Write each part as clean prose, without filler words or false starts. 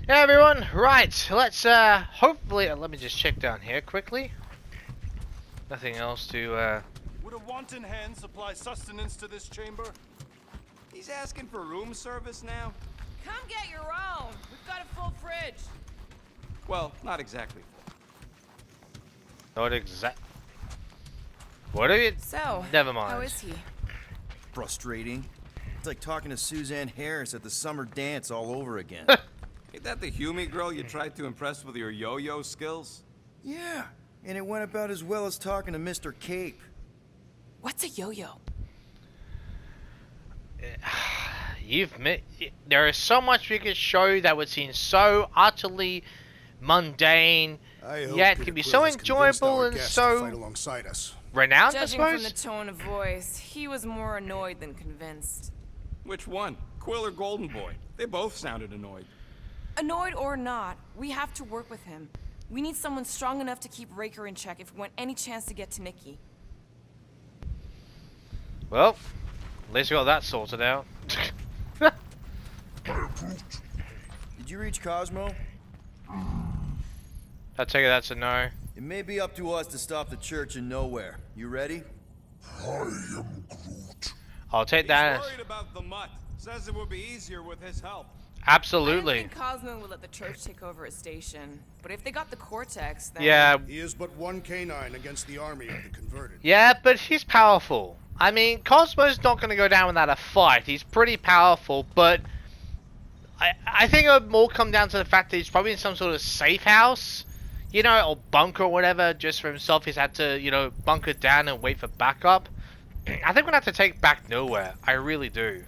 Hey everyone, right, let's hopefully, let me just check down here quickly. Nothing else to, Would a wanton hand supply sustenance to this chamber? He's asking for room service now? Come get your own. We've got a full fridge. Well, not exactly full. not exact. What are you? So, Never mind. how is he? Frustrating. It's like talking to Suzanne Harris at the summer dance all over again. Ain't that the Hume girl you tried to impress with your yo-yo skills? Yeah, and it went about as well as talking to Mr. Cape. What's a yo-yo? There is so much we could show that would seem so utterly mundane, yet can be so enjoyable and so fight alongside us. renowned, Judging I from the suppose. tone of voice, he was more annoyed than convinced. Which one? Quill or Golden Boy? They both sounded annoyed. Annoyed or not, we have to work with him. We need someone strong enough to keep Raker in check if we want any chance to get to Nikki. Well, at least we got that sorted out. Did you reach Cosmo? I take it that's a no. It may be up to us to stop the church in nowhere. You ready? I am Groot. I'll take that. He's worried about the mutt. Says it would be easier with his help. Absolutely. I don't think Cosmo would let the church take over his station. But if they got the Cortex, then... Yeah, He is but one canine against the army of the converted. yeah, but he's powerful. I mean, Cosmo's not going to go down without a fight. He's pretty powerful, but I think it would more come down to the fact that he's probably in some sort of safe house, you know, or bunker or whatever, just for himself. He's had to, you know, bunker down and wait for backup. I think we're going to have to take back nowhere. I really do.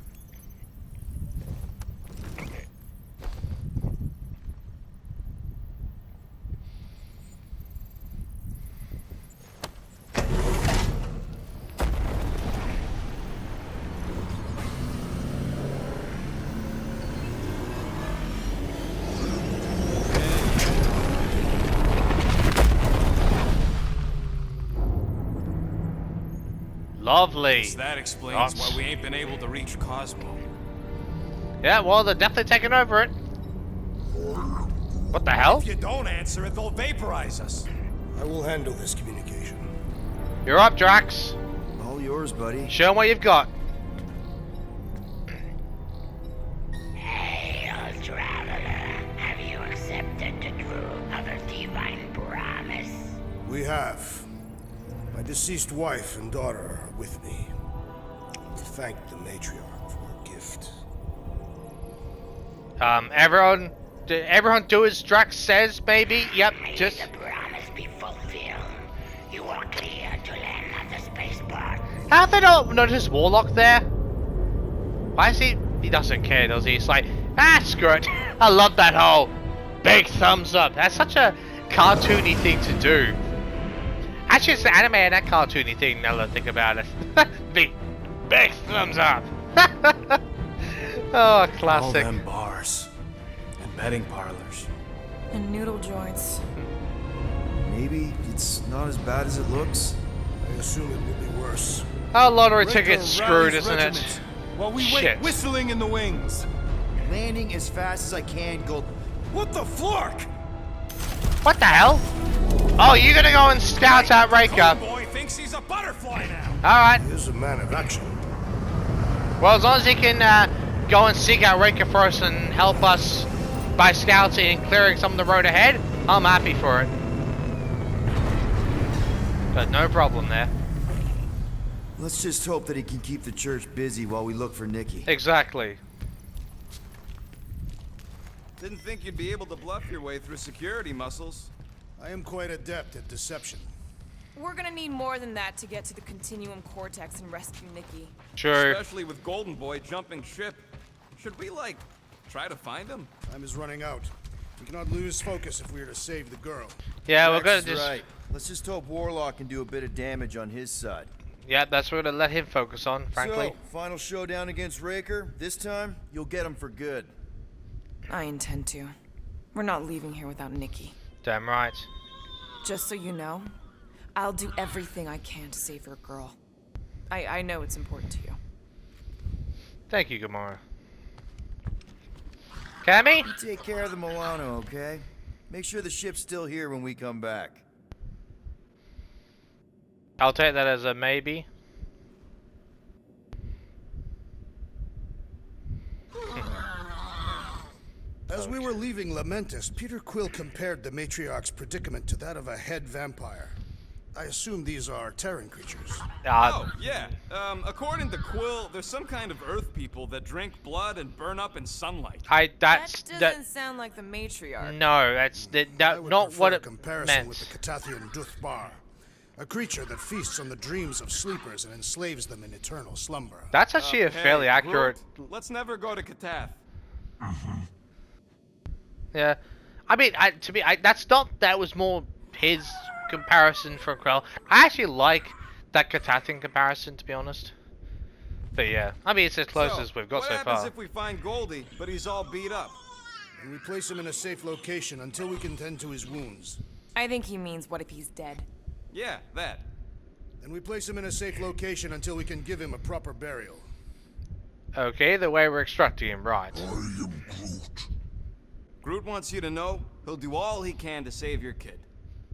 Lovely. Guess that explains why we ain't been able to reach Cosmo. Yeah, well, they're definitely taking over it. What the hell? If you don't answer it, they'll vaporize us. I will handle this communication. You're up, Drax. All yours, buddy. Show 'em what you've got. Hail, traveler. Have you accepted the truth of a divine promise? We have. My deceased wife and daughter are with me. Thank the matriarch for her gift. Everyone do as Drax says, maybe? Yep, May just... the promise be fulfilled. You are clear to land at the spaceport. How have they not noticed Warlock there? Why is he... He doesn't care, does he? He's like, ah, screw it. I love that whole big thumbs up. That's such a cartoony thing to do. Actually, it's an anime and a cartoony thing, now that I think about it. big thumbs up. Oh, classic. All them bars and betting parlors. And noodle joints. Maybe it's not as bad as it looks. I assume it will be worse. Our lottery Raker ticket's screwed, rallies isn't regiments it? While we Shit. wait, whistling in the wings. Landing as fast as I can, Gold. What the flark? What the hell? Oh, you're gonna go and scout out Raker. Golden Boy thinks he's a butterfly now. Alright. He is a man of action. Well, as long as he can go and seek out Raker for us and help us by scouting and clearing some of the road ahead, I'm happy for it. But no problem there. Let's just hope that he can keep the church busy while we look for Nikki. Exactly. Didn't think you'd be able to bluff your way through security muscles. I am quite adept at deception. We're gonna need more than that to get to the Continuum Cortex and rescue Nikki. Sure. Especially with Golden Boy jumping ship. Should we, like, try to find him? Time is running out. We cannot lose focus if we are to save the girl. Yeah, we're Drax gonna is just... right. Let's just hope Warlock can do a bit of damage on his side. Yeah, that's what we're gonna let him focus on, frankly. So, final showdown against Raker. This time, you'll get him for good. I intend to. We're not leaving here without Nikki. Damn right. Just so you know, I'll do everything I can to save your girl. I know it's important to you. Thank you, Gamora. Cammy? You take care of the Milano, okay? Make sure the ship's still here when we come back. I'll take that as a maybe. As we were leaving Lamentus, Peter Quill compared the Matriarch's predicament to that of a head vampire. I assume these are Terran creatures. Oh, yeah. According to Quill, there's some kind of Earth people that drink blood and burn up in sunlight. That doesn't sound like the matriarch. No, that's I would not prefer what a it comparison meant. with the Catathian Duthbar, a creature that feasts on the dreams of sleepers and enslaves them in eternal slumber. That's actually a fairly accurate. Groot, let's never go to Katath. Yeah, I mean, that was more his comparison for Quill. I actually like that Catathian comparison, to be honest. But yeah, I mean, it's as close as we've got so What happens far. if we find Goldie, but he's all beat up? And we place him in a safe location until we can tend to his wounds. I think he means, what if he's dead? Yeah, that. And we place him in a safe location until we can give him a proper burial. Okay, the way we're extracting him, right? I am Groot. Groot wants you to know he'll do all he can to save your kid.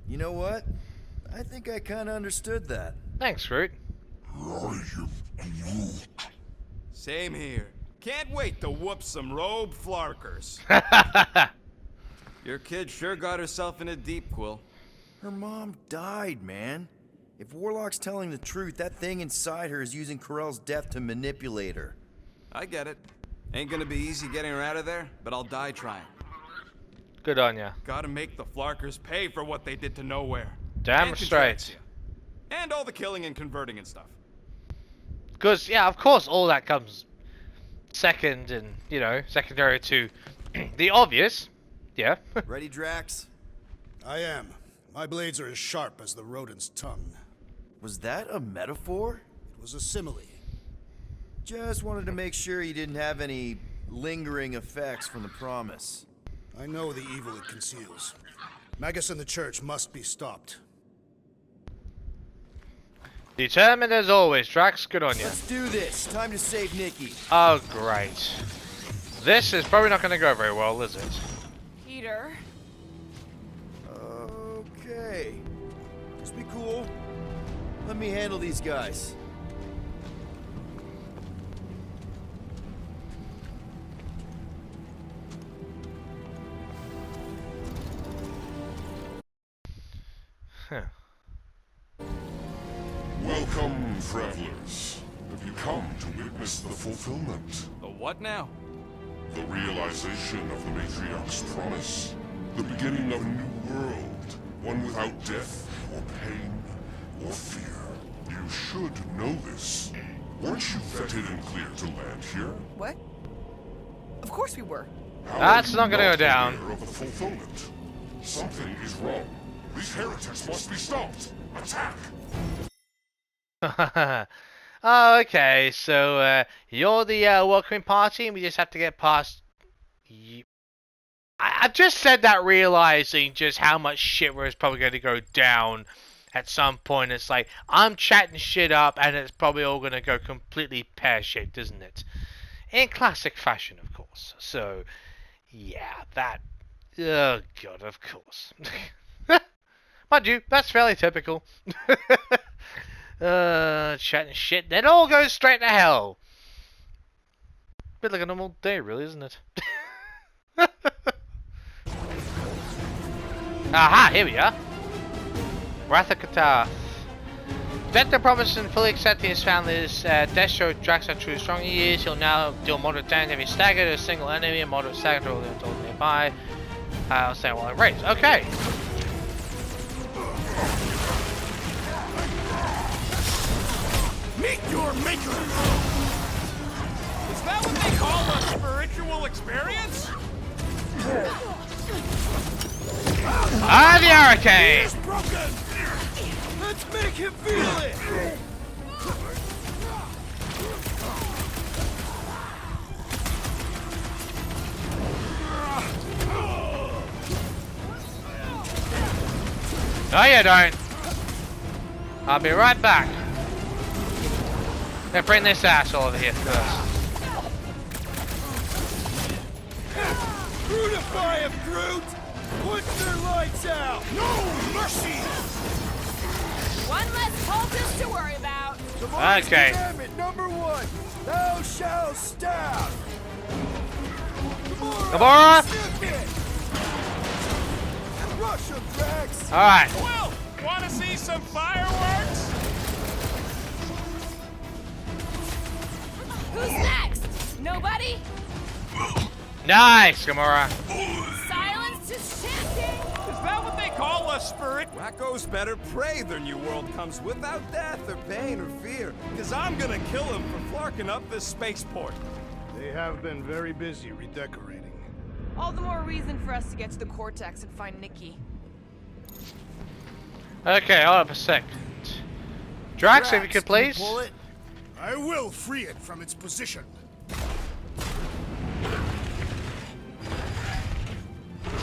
You know what? I think I kind of understood that. Thanks, Groot. I am Groot. Same here. Can't wait to whoop some robe flarkers. Your kid sure got herself in a deep, Quill. Her mom died, man. If Warlock's telling the truth, that thing inside her is using Corell's death to manipulate her. I get it. Ain't gonna be easy getting her out of there, but I'll die trying. Good on ya. Gotta make the flarkers pay for what they did to Nowhere. Damn And straight. Contraxia. And all the killing and converting and stuff. Because, yeah, of course, all that comes second and, you know, secondary to the obvious. Yeah. Ready, Drax? I am. My blades are as sharp as the rodent's tongue. Was that a metaphor? It was a simile. Just wanted to make sure you didn't have any lingering effects from the promise. I know the evil it conceals. Magus and the Church must be stopped. Determined as always, Drax. Good on you. Let's do this. Time to save Nikki. Oh, great. This is probably not going to go very well, is it? Peter. Okay. Just be cool. Let me handle these guys. Huh. Welcome, travelers. Have you come to witness the fulfillment? The what now? The realization of the Matriarch's promise. The beginning of a new world. One without death, or pain, or fear. You should know this. Weren't you vetted and cleared to land here? What? Of course we were. How That's are not you gonna go down. aware of the fulfillment? Something is wrong. These heretics must be stopped. Attack! Oh, okay, so you're the welcoming party, and we just have to get past. I've just said that, realizing just how much shit was probably going to go down at some point. It's like I'm chatting shit up, and it's probably all going to go completely pear-shaped, isn't it? In classic fashion, of course. So, yeah, that. Oh god, of course. Mind you, that's fairly typical. Chatting shit, then it all goes straight to hell. Bit like a normal day, really, isn't it? Aha, here we are. Wrath of Katath. That the promise and fully accepting his family's death showed Drax how true strong he is. He'll now deal moderate damage if he's staggered to a single enemy and moderate stagger to all the adults nearby. I'll say while I raise. Okay. Meet your maker! Is that what they call a spiritual experience? Ah, the hurricane! It's broken! Let's make him feel it! No, you don't. I'll be right back. Gonna bring this asshole over here first. Unify him, Groot! Put their lights out! No mercy! One less cultist to worry about. Gamora's Okay. commandment number 1. Thou shalt stab! Gamora! Sniff it! Rush him, Drax! Alright. Quill, wanna see some fireworks? Who's next? Nobody? Nice, Gamora. Silence to chanting. Is that what they call a spirit? Wackos better pray their new world comes without death or pain or fear. Cause I'm gonna kill him for flarking up this spaceport. They have been very busy redecorating. All the more reason for us to get to the Cortex and find Nikki. Okay, hold up a sec. Drax, if you could can you please. pull it? I will free it from its position.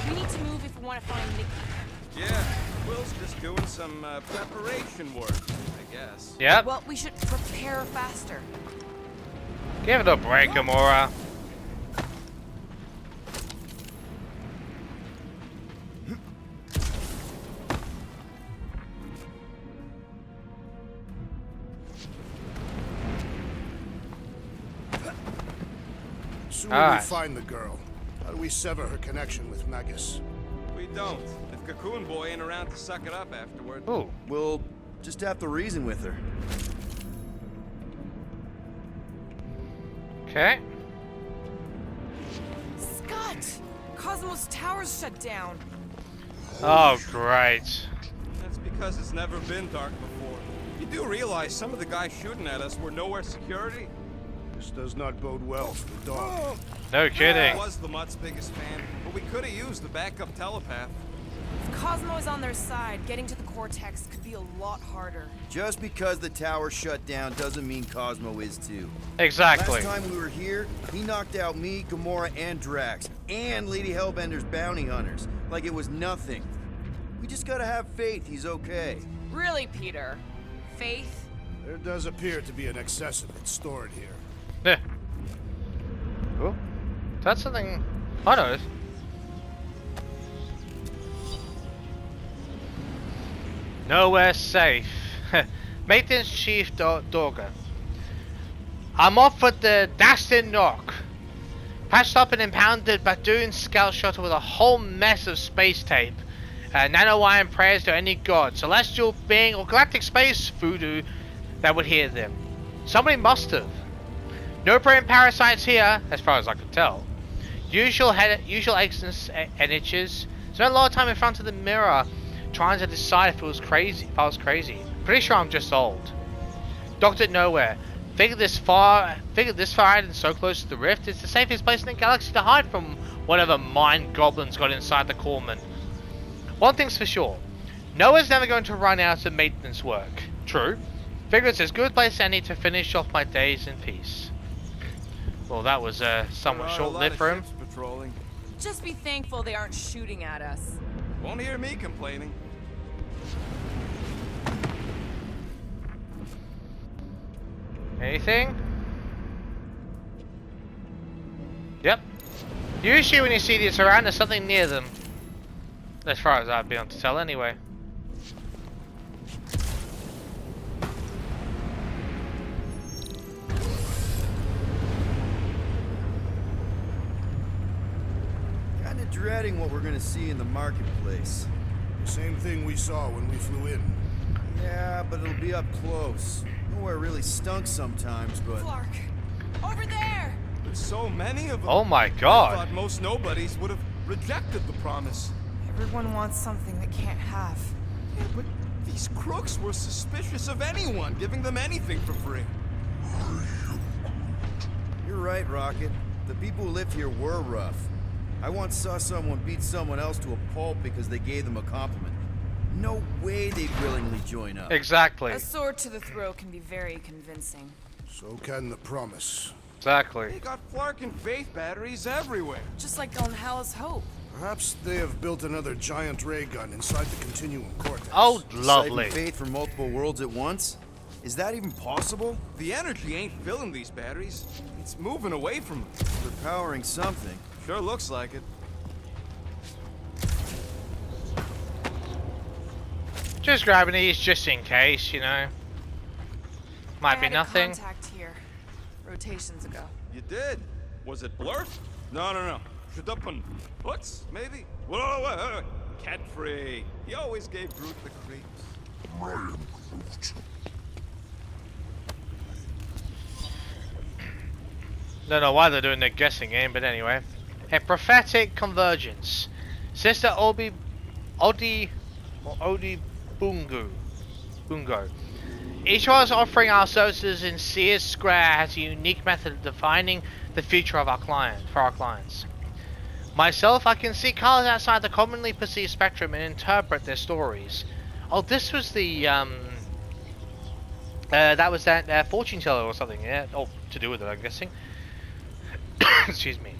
We need to move if we want to find Nikki. Yeah, Quill's just doing some preparation work, I guess. Yep. Well, we should prepare faster. Give it a break, Gamora. Soon Alright. we find the girl. How do we sever her connection with Magus? We don't. If Cocoon Boy ain't around to suck it up afterward. Ooh. We'll just have to reason with her. Okay. Scott! Cosmos Tower's shut down. Oh, great. That's because it's never been dark before. You do realize some of the guys shooting at us were nowhere security? This does not bode well for the dog. No I kidding. was the Mutt's biggest fan, but we could have used the backup telepath. If Cosmo is on their side, getting to the Cortex could be a lot harder. Just because the tower shut down doesn't mean Cosmo is too. Exactly. Last time we were here, he knocked out me, Gamora, and Drax, and Lady Hellbender's bounty hunters, like it was nothing. We just gotta have faith he's okay. Really, Peter? Faith? There does appear to be an excess of it stored here. Yeah. Oh, that's something. I know. Nowhere safe. Maintenance Chief Dorga. I'm off with the Dastin Knock. Patched up an impounded Badoon scout shuttle with a whole mess of space tape. Nano-iron prayers to any god, celestial being, or galactic space voodoo that would hear them. Somebody must have. No brain parasites here, as far as I could tell. Usual aches and itches. Spent a lot of time in front of the mirror trying to decide if I was crazy. Pretty sure I'm just old. Docked at nowhere. Figured this far out and so close to the rift, it's the safest place in the galaxy to hide from whatever mind goblins got inside the Corpsman. One thing's for sure. Noah's never going to run out of maintenance work. True. Figure it's as good a place as any to finish off my days in peace. Well, that was somewhat There are a lot short-lived of for him. ships patrolling. Just be thankful they aren't shooting at us. Won't hear me complaining. Anything? Yep. Usually when you see these around, there's something near them. As far as I'd be able to tell anyway. Kinda dreading what we're gonna see in the marketplace. The same thing we saw when we flew in. Yeah, but it'll be up close. Nowhere really stunk sometimes, but... Clark! Over there! There's so many of them. Oh my I god. thought most nobodies would have rejected the promise. Everyone wants something they can't have. Yeah, but these crooks were suspicious of anyone giving them anything for free. You're right, Rocket. The people who lived here were rough. I once saw someone beat someone else to a pulp because they gave them a compliment. No way they'd willingly join up. Exactly. A sword to the throat can be very convincing. So can the promise. Exactly. They got Flark and Faith batteries everywhere. Just like on Hala's Hope. Perhaps they have built another giant ray gun inside the Continuum Cortex. Oh, Siphon lovely. faith from multiple worlds at once? Is that even possible? The energy ain't filling these batteries. It's moving away from them. They're powering something. Sure looks like it. Just grabbing these just in case, you know. Might be nothing. Contact here, rotations ago. You did? Was it Blurt? No. Shadupin. Butts, maybe? Whoa. Cat free. He always gave Groot the creeps. I am Groot. Don't know why they're doing their guessing game, but anyway. A prophetic convergence. Sister Odi Bungo. Each of us offering our services in Sears Square has a unique method of defining the future of our clients. Myself, I can see colors outside the commonly perceived spectrum and interpret their stories. Oh, this was the that was that fortune teller or something, yeah? Oh, to do with it, I'm guessing. Excuse me.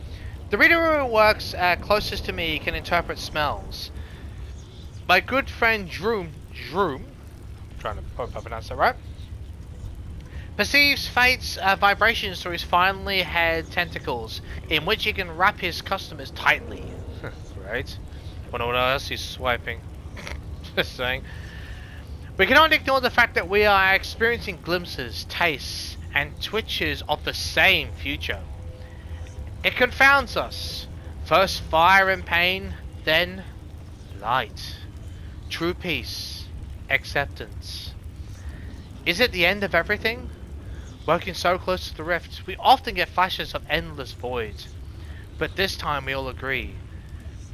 The reader who works closest to me can interpret smells. My good friend Droom, trying to hope I pronounce that right, perceives fate's vibrations through his finely haired tentacles, in which he can wrap his customers tightly. Right? Wonder what else he's swiping. Just saying. We cannot ignore the fact that we are experiencing glimpses, tastes, and twitches of the same future. It confounds us. First fire and pain, then light. True peace. Acceptance. Is it the end of everything? Working so close to the rift, we often get flashes of endless void. But this time we all agree.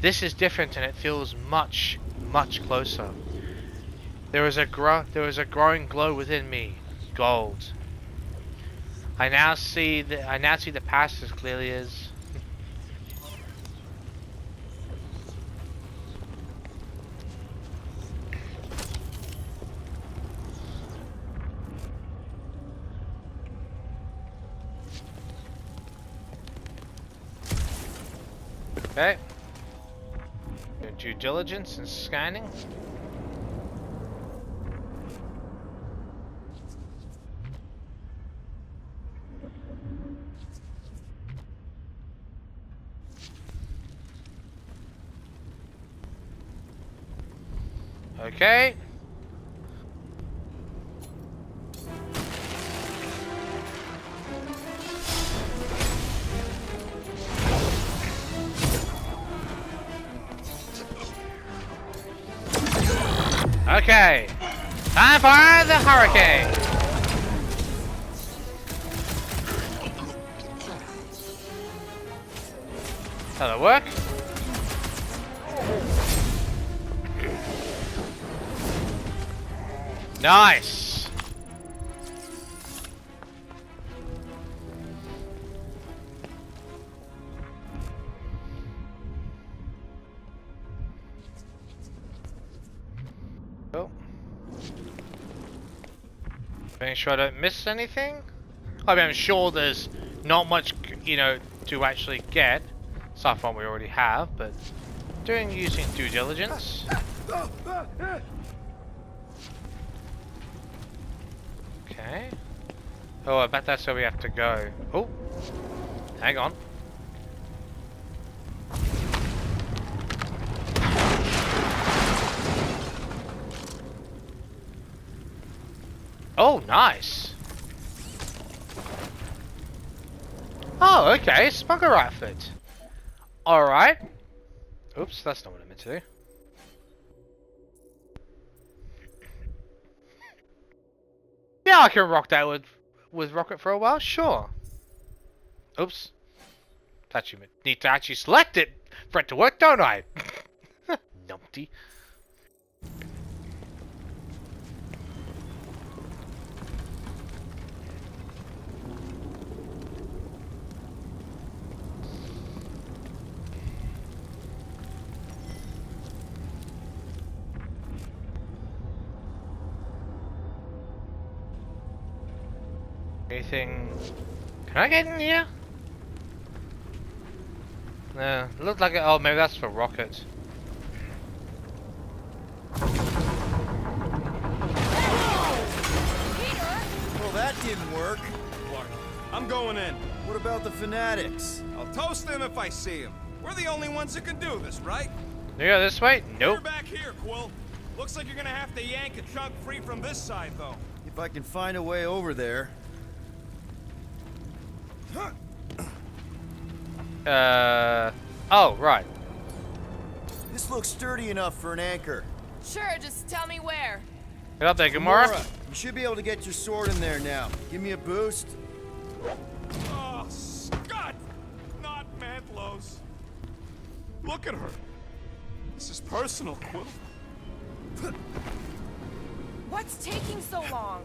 This is different and it feels much, much closer. There is a growing glow within me. Gold. I now see the past as clearly as. Okay. Due diligence and scanning. Okay. Okay. Time for the hurricane. That'll work. Nice. Oh. Making sure I don't miss anything. I mean, I'm sure there's not much, you know, to actually get, aside from what we already have, but using due diligence. Okay. Oh, I bet that's where we have to go. Oh, hang on. Oh, nice. Oh, okay, smuggler outfit. Alright. Oops, that's not what I meant to do. Yeah, I can rock that with Rocket for a while, sure. Oops. Actually, need to actually select it for it to work, don't I? Numpty. Anything? Can I get in here? No, it looked like it. Oh, maybe that's for rockets. Well, that didn't work. Clark, I'm going in. What about the fanatics? I'll toast them if I see them. We're the only ones that can do this, right? You go this way? Nope. You're back here, Quill. Looks like you're gonna have to yank a chunk free from this side, though. If I can find a way over there. Oh, right. This looks sturdy enough for an anchor. Sure, just tell me where. Get up there, Gamora. You should be able to get your sword in there now. Give me a boost. Oh, Scott! Not Mantlos. Look at her. This is personal, Quill. What's taking so long?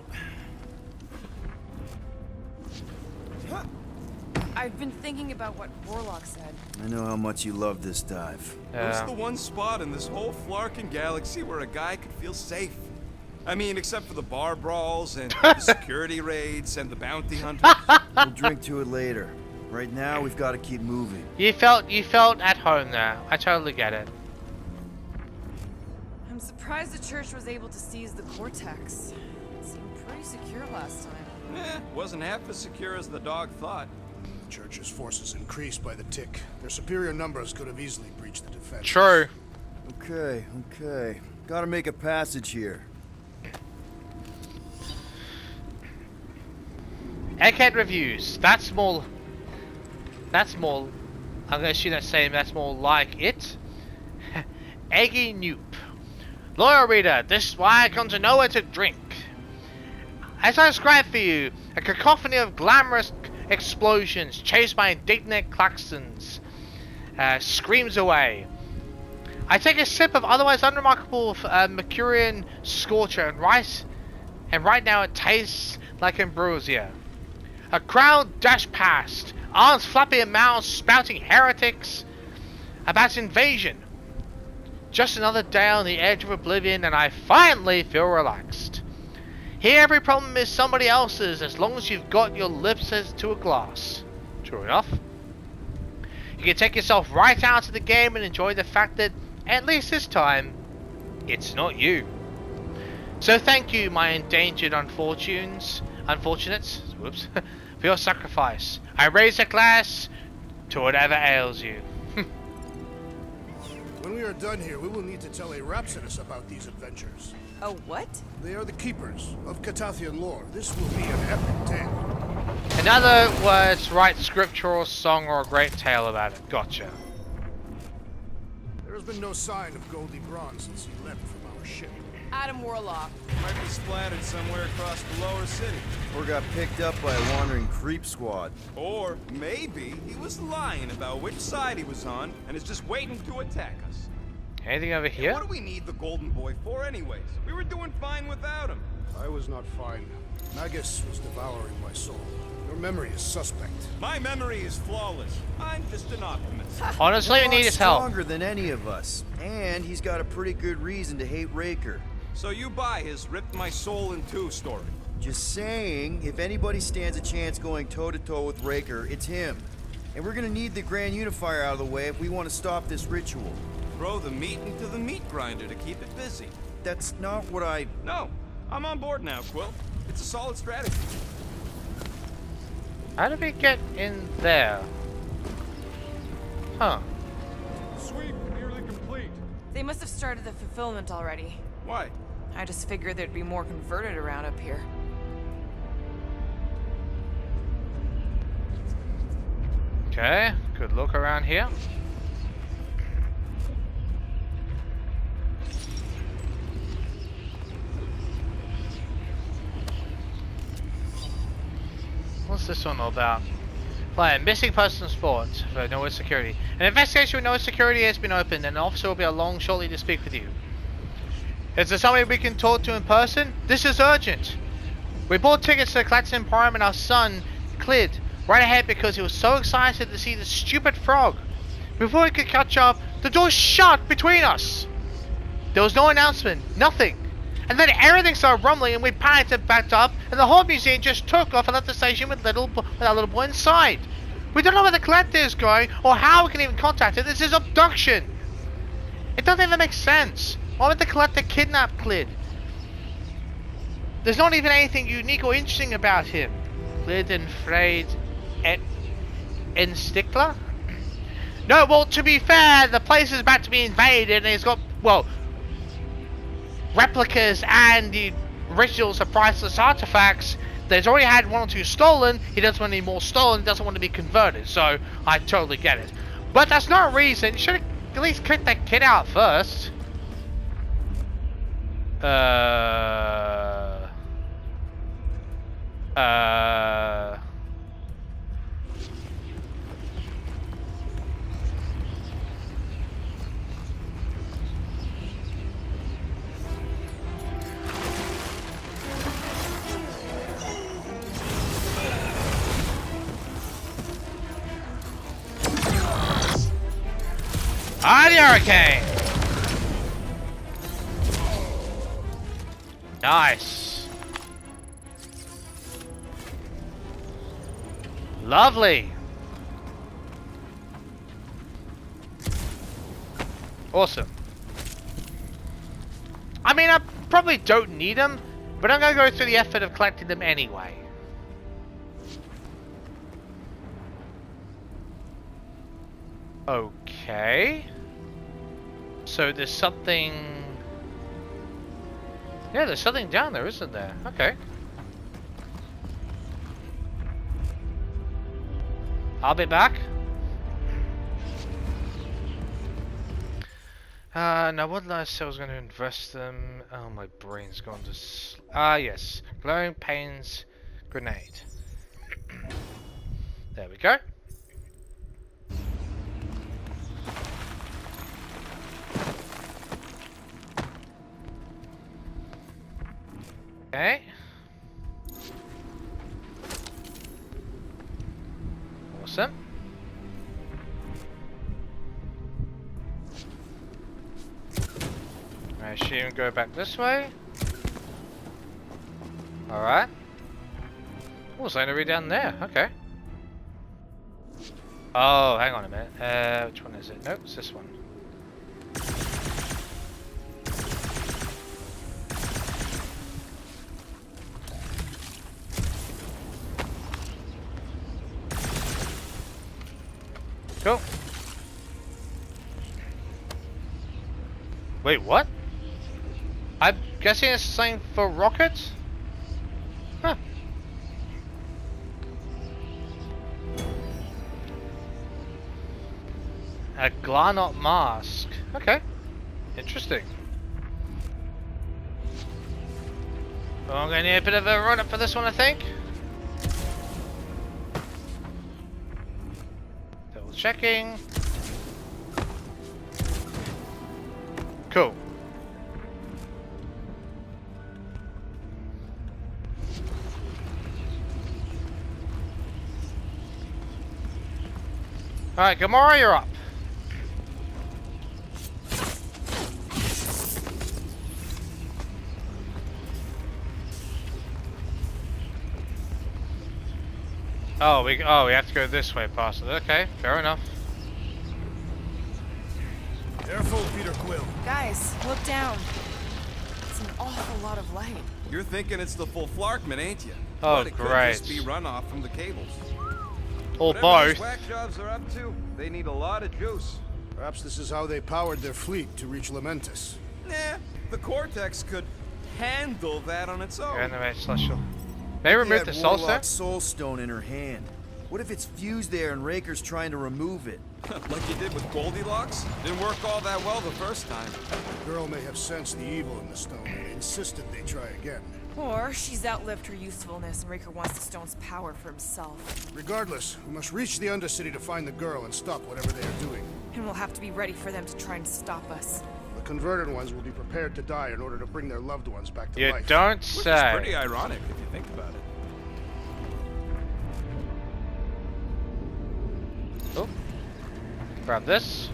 I've been thinking about what Warlock said. I know how much you love this dive. It's the one spot in this whole Flarkin galaxy where a guy could feel safe. I mean, except for the bar brawls and the security raids and the bounty hunters. We'll drink to it later. Right now, we've got to keep moving. You felt at home there. I totally get it. I'm surprised the church was able to seize the Cortex. It seemed pretty secure last time. Wasn't half as secure as the dog thought. The Church's forces increased by the tick. Their superior numbers could have easily breached the defense. True. Okay. Gotta make a passage here. Egghead reviews. That's more. I'm gonna assume that's saying that's more like it. Eggy Noop. Loyal reader, this is why I come to nowhere to drink. As I described for you, a cacophony of glamorous explosions chased by indignant klaxons screams away. I take a sip of otherwise unremarkable Mercurian scorcher and right now it tastes like ambrosia. A crowd dashed past, arms flapping and mouths spouting heretics about invasion. Just another day on the edge of oblivion and I finally feel relaxed. Here every problem is somebody else's as long as you've got your lips as to a glass. True enough. You can take yourself right out of the game and enjoy the fact that, at least this time, it's not you. So thank you, my endangered unfortunates, whoops, for your sacrifice. I raise a glass to whatever ails you. When we are done here, we will need to tell a Rhapsodus about these adventures. Oh, what? They are the keepers of Catathian lore. This will be an epic tale. In other words, write scriptural song or a great tale about it. Gotcha. There has been no sign of Goldie Braun since he left from our ship. Adam Warlock. Might be splattered somewhere across the lower city. Or got picked up by a wandering creep squad. Or maybe he was lying about which side he was on and is just waiting to attack us. Anything over here? What do we need the Golden Boy for anyways? We were doing fine without him. I was not fine. Magus was devouring my soul. Your memory is suspect. My memory is flawless. I'm just an optimist. Honestly, we need his help. Stronger than any of us. And he's got a pretty good reason to hate Raker. So you buy his ripped my soul in two story. Just saying, if anybody stands a chance going toe-to-toe with Raker, it's him. And we're gonna need the Grand Unifier out of the way if we want to stop this ritual. Throw the meat into the meat grinder to keep it busy. That's not what I... No, I'm on board now, Quill. It's a solid strategy. How did we get in there? Huh. Sweep nearly complete. They must have started the fulfillment already. Why? I just figured there'd be more converted around up here. Okay, good look around here. What's this one all about? Plan. Missing persons report for Norwood Security. An investigation with Norwood Security has been opened and an officer will be along shortly to speak with you. Is there somebody we can talk to in person? This is urgent. We bought tickets to the Klaxon Emporium and our son, Clid, right ahead because he was so excited to see the stupid frog. Before we could catch up, the door shut between us. There was no announcement, nothing. And then everything started rumbling and we panicked and backed up and the whole museum just took off and left the station with our little boy inside. We don't know where the collector is going or how we can even contact it. This is abduction. It doesn't even make sense. Why would the collector kidnap Clid? There's not even anything unique or interesting about him. Clid and Freyed and Stickler? No, well, to be fair, the place is about to be invaded and he's got, well, replicas and the originals are priceless artifacts. There's already had 1 or 2 stolen. He doesn't want any more stolen. He doesn't want to be converted. So I totally get it. But that's not a reason. You should have at least kicked that kid out first. Ah, the hurricane! Nice. Lovely. Awesome. I mean, I probably don't need them, but I'm going to go through the effort of collecting them anyway. Okay. So there's something... Yeah, there's something down there, isn't there? Okay. I'll be back. Now what did I say I was going to invest them? Oh, my brain's gone to... yes. Glowing Pains Grenade. There we go. Okay. Awesome. I assume go back this way. Alright. Oh, it's only down there. Okay. Oh, hang on a minute. Which one is it? Nope, it's this one. Cool. Wait, what? I'm guessing it's something for rockets? Huh. A Glarnot mask. Okay. Interesting. Well, I'm going to need a bit of a run up for this one, I think. Double checking. Cool. Alright, Gamora, you're up. Oh, we have to go this way past it. Okay, fair enough. Careful, Peter Quill. Guys, look down. It's an awful lot of light. You're thinking it's the full Flarkman, ain't you? Oh, But it could great. just be runoff from the cables. Or Whatever these both. whack jobs are up to, they need a lot of juice. Perhaps this is how they powered their fleet to reach Lamentus. Nah, the Cortex could handle that on its own. Animate celestial. May remove She the had soul stone? Warlock's soul stone in her hand. What if it's fused there and Raker's trying to remove it? Like you did with Goldilocks? Didn't work all that well the first time. The girl may have sensed the evil in the stone and insisted they try again. Or she's outlived her usefulness and Raker wants the stone's power for himself. Regardless, we must reach the Undercity to find the girl and stop whatever they are doing. And we'll have to be ready for them to try and stop us. The converted ones will be prepared to die in order to bring their loved ones back to You life. don't Which is say. pretty ironic if you think about it. Oh. Grab this.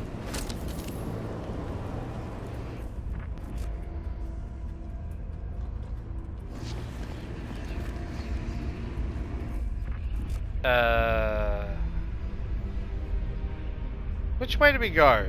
Which way do we go?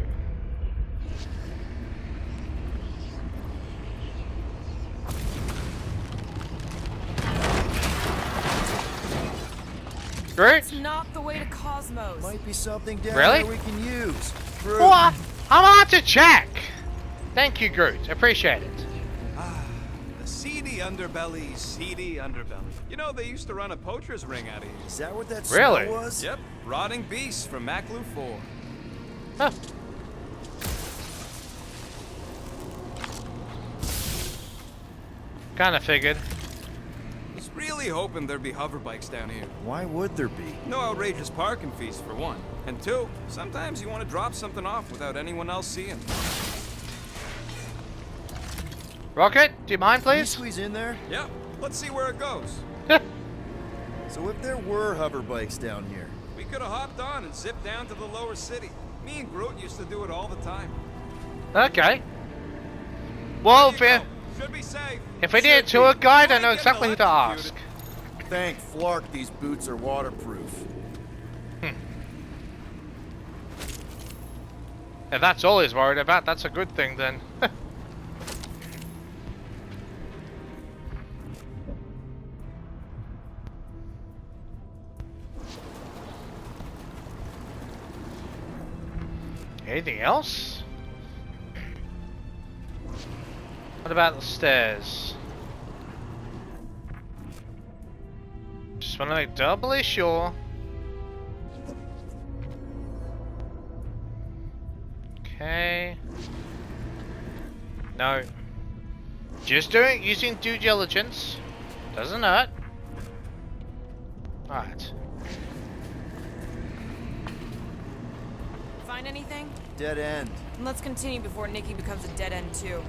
Groot? It's not the way to Cosmos. Might be something down Really? there we can use. True. What? I'm on to check. Thank you, Groot. Appreciate it. underbelly, seedy underbelly. You know, they used to run a poacher's ring out of here. Is that what that Really? smell was? Yep, rotting beasts from Maclu 4. Huh. Kinda figured. Was really hoping there'd be hover bikes down here. Why would there be? No outrageous parking fees, for one. And two, sometimes you want to drop something off without anyone else seeing. Rocket, do you mind, Can you please? squeeze in there? Yep, let's see where it goes. So if there were hover bikes down here, We could have hopped on and zipped down to the lower city. Me and Groot used to do it all the time. Okay. Well, There you go. Should be safe. if we need a Should be. tour guide, I You know ain't getting exactly who to ask. electrocuted. thank Flark these boots are waterproof. If that's all he's worried about, that's a good thing then. Anything else? What about the stairs? Just want to make doubly sure. Okay. No. Just using due diligence. Doesn't hurt. Alright. Find anything? Dead end. And let's continue before Nikki becomes a dead end too.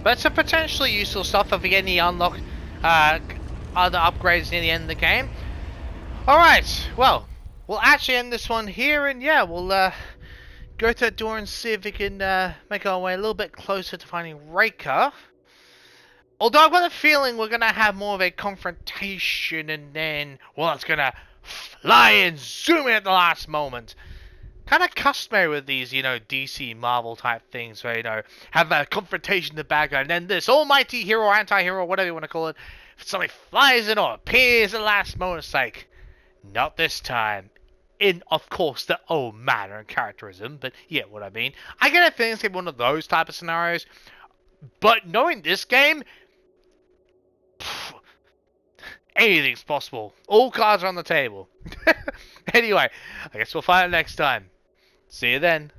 But some potentially useful stuff if we get any unlock other upgrades near the end of the game. Alright, well, we'll actually end this one here, and yeah, we'll go to that door and see if we can make our way a little bit closer to finding Raker. Although I've got a feeling we're going to have more of a confrontation, and then, well, it's going to fly and zoom in at the last moment. Kind of customary with these, you know, DC Marvel type things where, you know, have a confrontation in the background, and then this almighty hero, anti-hero, whatever you want to call it, somebody flies in or appears at the last moment. It's like, not this time. In, of course, the old manner and characterism, but yeah, what I mean. I get a feeling it's going to be one of those type of scenarios, but knowing this game, anything's possible. All cards are on the table. Anyway, I guess we'll find out next time. See you then.